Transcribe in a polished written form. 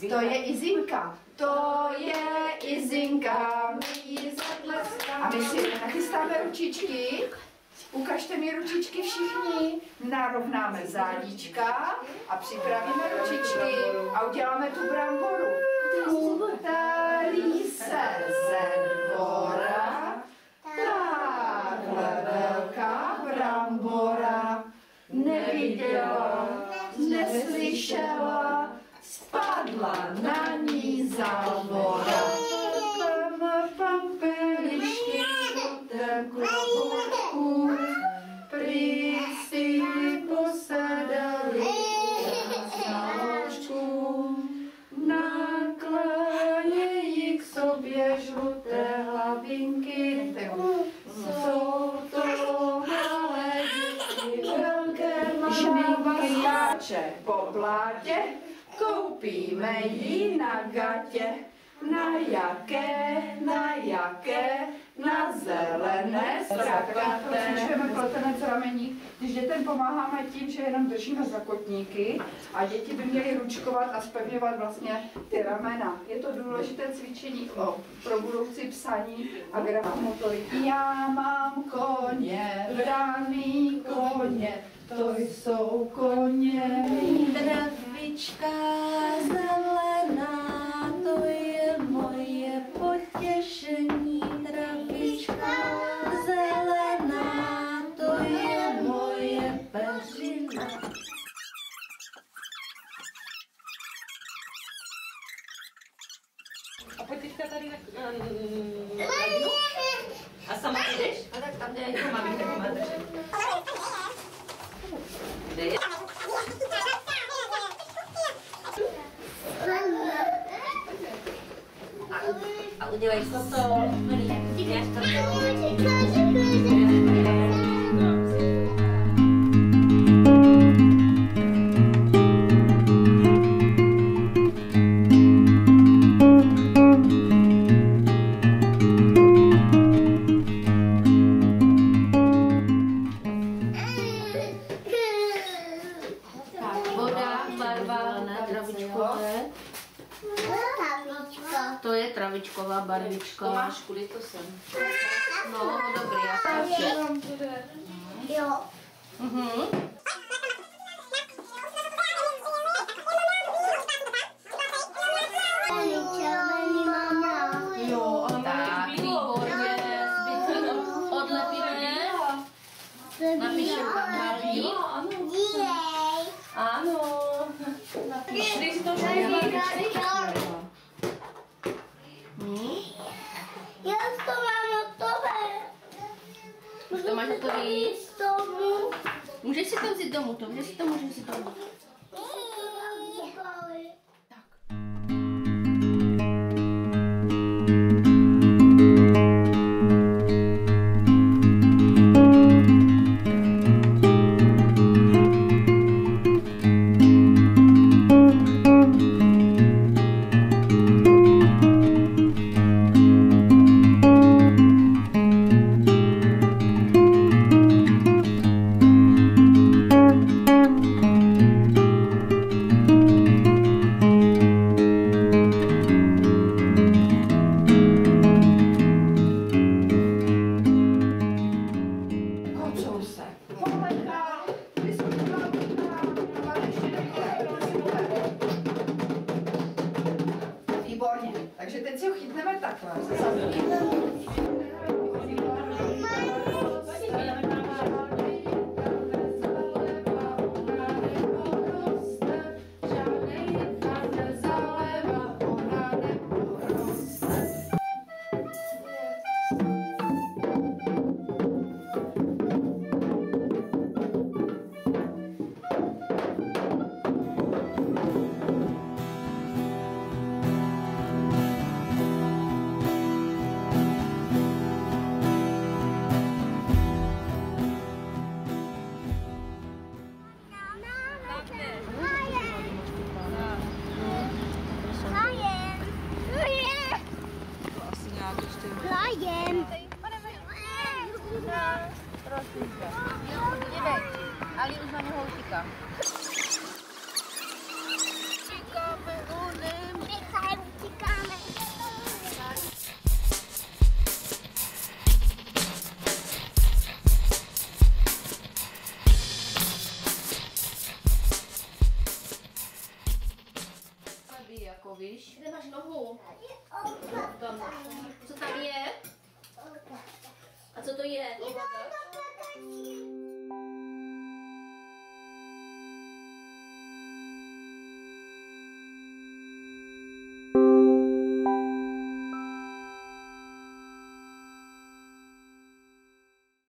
To je Izinka. To je Izinka. My jí zatleskáme. A my si nachystáme ručičky. Ukažte mi ručičky všichni. Narovnáme zádíčka a připravíme ručičky a uděláme tu bramboru. Utalí se ze dvora takhle velká brambora. Neviděla, neslyšela, spadla na ní závora. Pampelišky ten klobočku, prý si posadali na ložku. Naklánějí k sobě žluté hlavinky. Jsou to malé děti, velké žmínky skáče po blátě. Koupíme jí na gatě. Na jaké, na zelené strakaté. Cvičujeme pletenec rameník, když dětem pomáháme tím, že jenom držíme za kotníky a děti by měly ručkovat a zpevňovat vlastně ty ramena. Je to důležité cvičení pro budoucí psaní a gramotoriky. Já mám koně, braný koně, to jsou koně. Travička zelená, to je moje potěšení. Travička zelená, to je moje peřina. A pojď teďka tady na a sama jdeš? A tak tam jde jako maminka, má držet. Kde je? A udělej toto. Díváš to? To je travičková barvička. To máš, kudy to sem. No, dobrý, já jsem. Jo. Jo, ale tak, výborně. Odlepíme. Napíšeme tam barví. Ano. Dej si to Já to mám hotové. Už to máš hotový? Můžeš si to vzít domů, můžeš si to domů. Výborně. Takže teď si ho chytneme takhle. Máko, víš? Kde máš nohu? Opa. Tam. Co tam je? A co to je? Je to plakací.